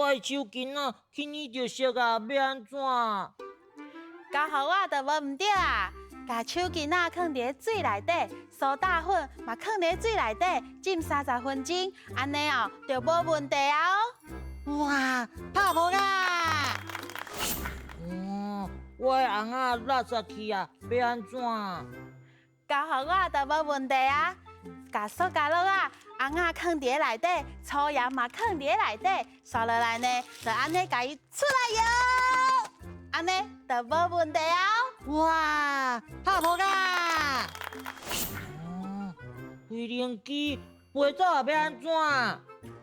我的手巾仔轻易就熟啊，要安怎？交互我就无毋对啊！把手巾仔放伫水内底，苏打粉嘛放伫水内底，浸30分钟，安尼哦就无问题啊哦。哇，泡沫啊！哦，我的红仔落煞去啊，要安怎？交互我就无问题啊！把塑胶袋啊，红仔放伫内底，粗盐嘛放伫内底，刷落来呢，就安尼甲伊出来哟，安尼就无问题啊！哇，泡沫啊！哦，飞灵机飞走也要安怎？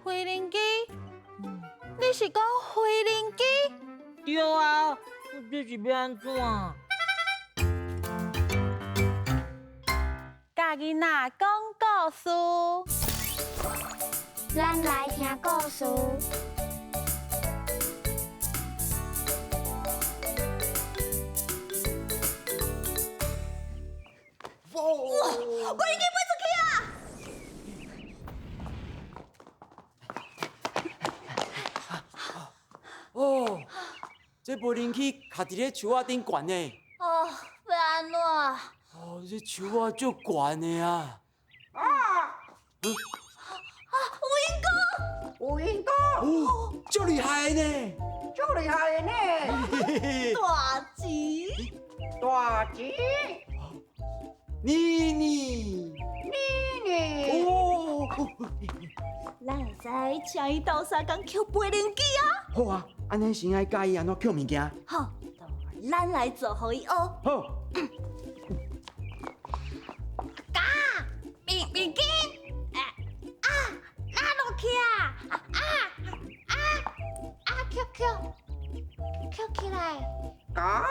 飞灵机，你是讲飞灵机？对啊，这是要安怎？甲囡仔讲故事，咱来听故事。哇！我已经飞出去啊！哦，这无人去卡伫咧树仔顶悬呢。哦，要安怎？哦，这树仔足悬的啊！有影哥，哦，足厉害的呢！足厉害的呢！嘿嘿，大钱！大吉，妮妮，妮妮，哦，咱会使请伊斗相共捡飞灵机啊！好啊，安尼先爱教伊安怎捡物件。好，咱来做互伊学。好，明金，拉落去啊！捡起来，啊，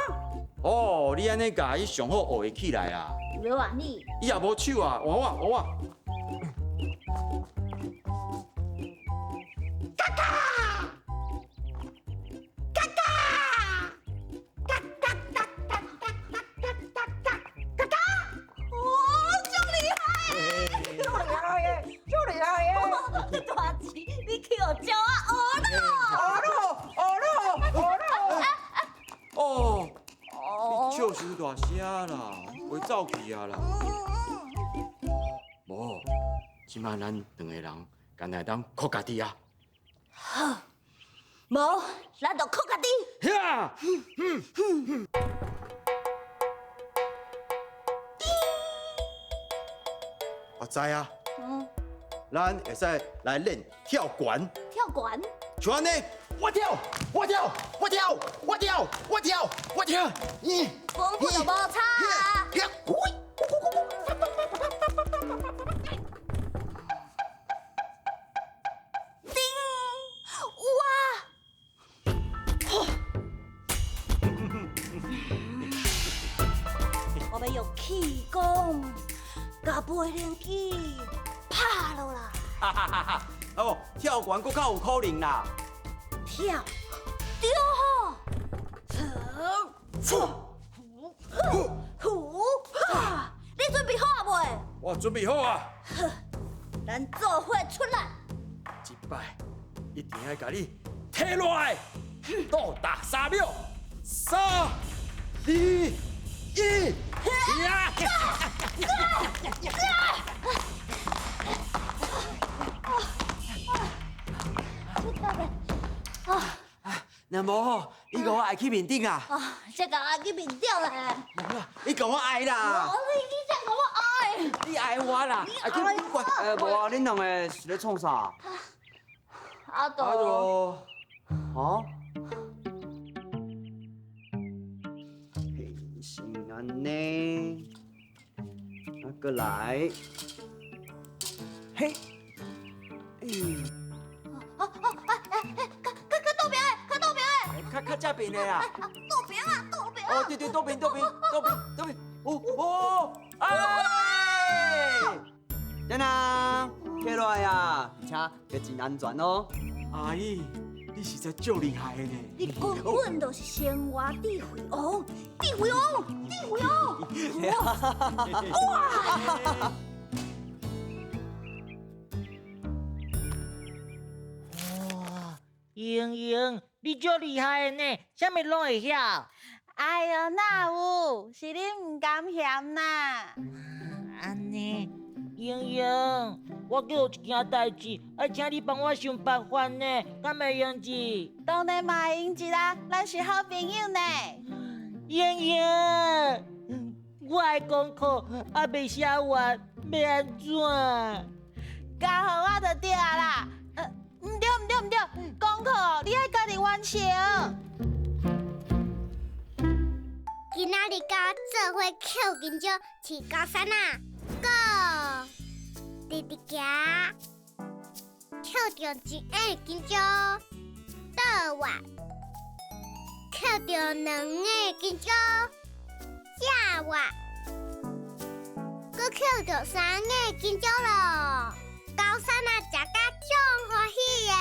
哦，你安尼教伊上好学会起来啊！要换你。伊也无手啊，换我。足厉害的！大钱，你去学教我学咯！哦，你笑伤大声啦，会走去啊啦。无，即摆咱两个人干来当靠家己啊。无，咱就靠家己。呀，我知啊，咱会使来练跳悬，跳悬，像安尼，我跳，咦，功夫就无差啊！叮！哇！我要用气功，把飞灵机拍落来。哈哈哈哈！哦，跳悬搁较有可能啦。跳，对吼！哈！你准备好啊未？我准备好啊！咱做伙出来！一摆一定要甲你摕落来，倒打3秒，3、2、1，呀！那无吼，你甲我爱去面顶啊！啊，这个我去面顶咧。你甲我爱啦！你这甲我爱。你爱我啦！爱去面顶。无啊，恁两个是咧创啥？阿斗。哦。是安尼，啊，过来，嘿，较正边的啊！倒边啊，倒边啊！哦，对，倒边，哦，哎！等下，起来啊，而且要真安全哦。阿姨，你实在足厉害的呢！你根本就是生活智慧王，智慧王！哇！哇，莹莹，你足厉害的呢，啥物拢会晓。哎哟，哪有？是你唔甘嫌啦。安尼，莹莹，我阁有一件代志，要请你帮我想办法呢，敢会用子？当然嘛会用一啦，咱是好朋友呢。莹莹，我的功课还未写完，要安怎？交互我就对啊啦。唔对，功课哦，你爱家己完成。今仔日甲做伙捡金蕉，饲高山啊，Go！直直行，捡着一个金蕉，倒弯，捡着两个金蕉，下弯，搁捡着三个金蕉咯。高山啊，食甲足欢喜耶！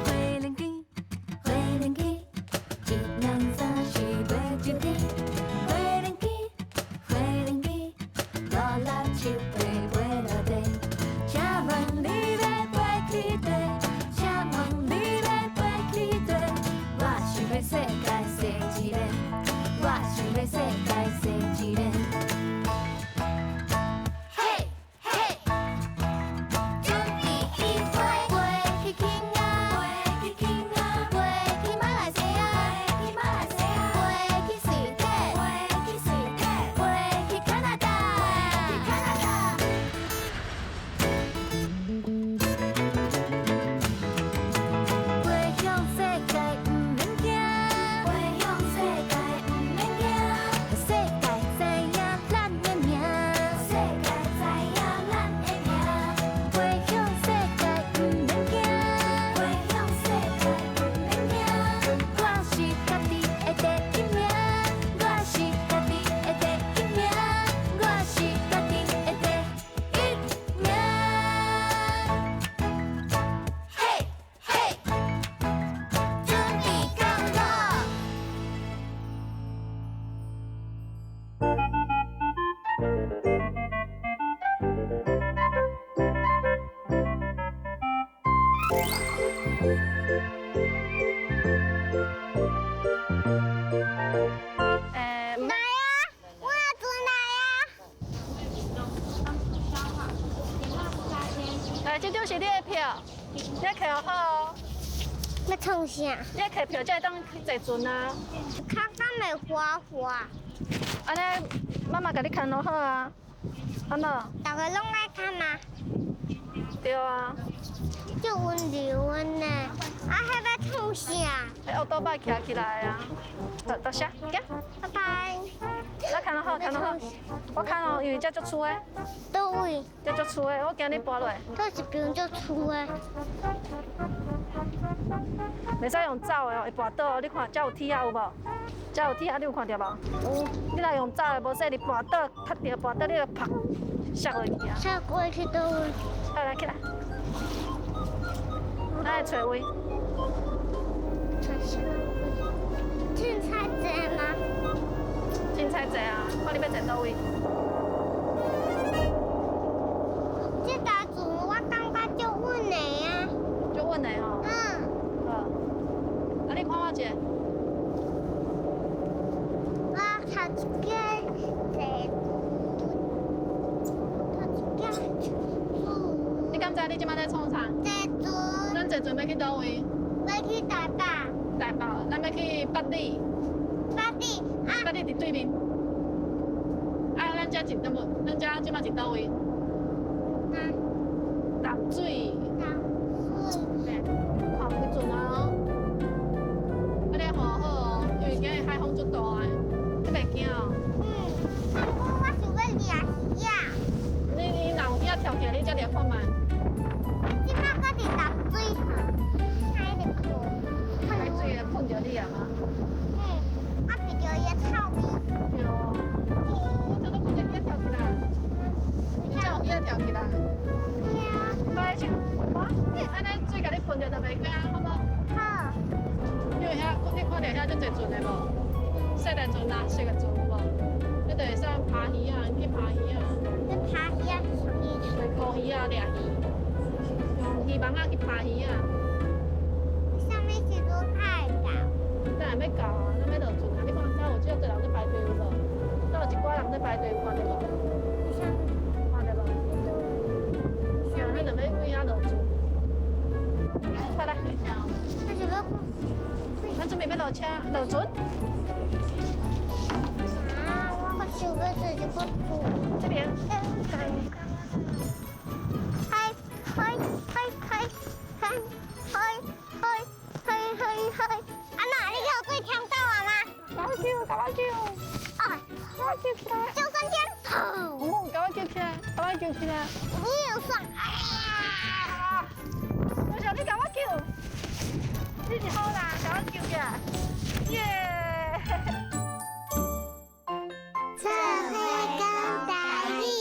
花莲机，花莲机，一两三四买一支。花莲机，花莲机，五六七八买落地。请问你要买去地？请问你要买去地？我想要世界生一个，我想要世界生一个。嘿，嘿，准备起飞，飞去天涯，飞去天涯，飞去马来西亚，飞去马来西亚，飞去水底，飞去水底，飞去加拿大，飞去加拿大。飞向世界不免惊，飞向世界不免惊，世界知影咱的名，世界知影咱的名。飞向世界不免惊，飞向世界不免惊。我是家己的第一名，我是家己的第一名，我是家己的第一名。嘿，嘿，准备降落。来啊！我要转来啊！来，这张是你的票，你摕好哦。要创啥？你摕票才会当坐船啊。脚敢会滑滑？安尼，妈妈甲你看落好啊。安怎？大家拢爱看吗？对啊。足温柔的呢。啊，迄要创啥？迄奥多摆徛起来啊。多谢，行。拜拜。咱看落好，看落好。我看哦，因为这足粗的，倒位？这足粗的，我惊你跋落。倒一边足粗的。袂使用走的哦，会跋倒哦。你看，这有铁啊有无？这有铁啊，你有看到无？有。你若用走的，无说你跋倒，踢着跋倒，你就啪摔落去啊。摔过去倒位？好，来起来。咱来找位。凊彩坐吗？凊彩坐啊，看你要坐倒位。这搭船我感觉足稳的啊。足稳的吼。好。啊，你看我一个。我头一个坐，你敢知你即摆在创啥？坐船咱坐船要去倒位？要去台北。台北，咱要去北里。北里伫对面。啊，咱遮一倒无？咱遮即摆一倒位？淡水。看有船啊哦。啊，你看好哦，因为今日海风足大的，你袂惊哦？我想要掠鱼啊！你若有遐跳起来，你才掠看觅。即摆搁伫淡水河，海里看。海水会喷着你啊吗？我闻到伊的臭味。对哦。我这都看见遐跳起来，你才有遐跳起来。快去！安尼水甲你喷着就袂惊，好无？好。因为遐你看着遐足侪船的无？细个船啊，小个船有无？你就会使爬鱼啊，去爬鱼啊。去爬鱼啊，鱼捕鱼啊，掠鱼，用鱼网仔去拍鱼啊。上面是都太高。等下要到啊，咱要落船啊！你看，才有这多人在排队有无？才有一寡人在排队，有看到无？看到无？是啊，咱就要为遐落船。快来，那是要咱准备要落车落船。啊，我想要自己个煮。这边。嗨嗨嗨嗨嗨嗨嗨嗨嗨！啊那，你有对听到啊吗？赶快叫，赶快叫！啊，赶快叫起来！叫3天。哦，赶快叫起来！赶快叫起来！你有算？啊！我想你赶快叫！你是好人，赶快叫起来！耶！这会讲台语，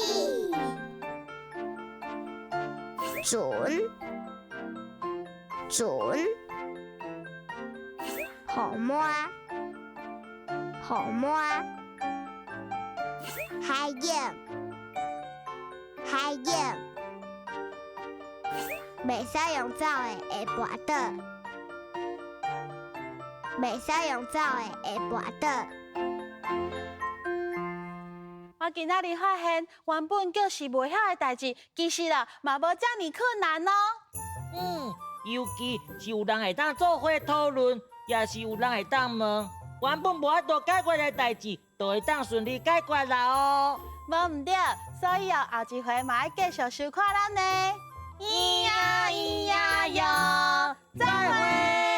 准准，好摸，好摸，海燕，海燕，袂使用走的会跋倒，袂使用走的会跋倒。我今仔日发现，原本就是袂晓的代志，其实啦，嘛无遮尔困难哦。尤其是有人会当做伙讨论，也是有人会当问，原本无法度解决的代志，就会当顺利解决啦哦。无毋对，所以后一回嘛要继续收看咱呢。咿呀咿呀哟，再会。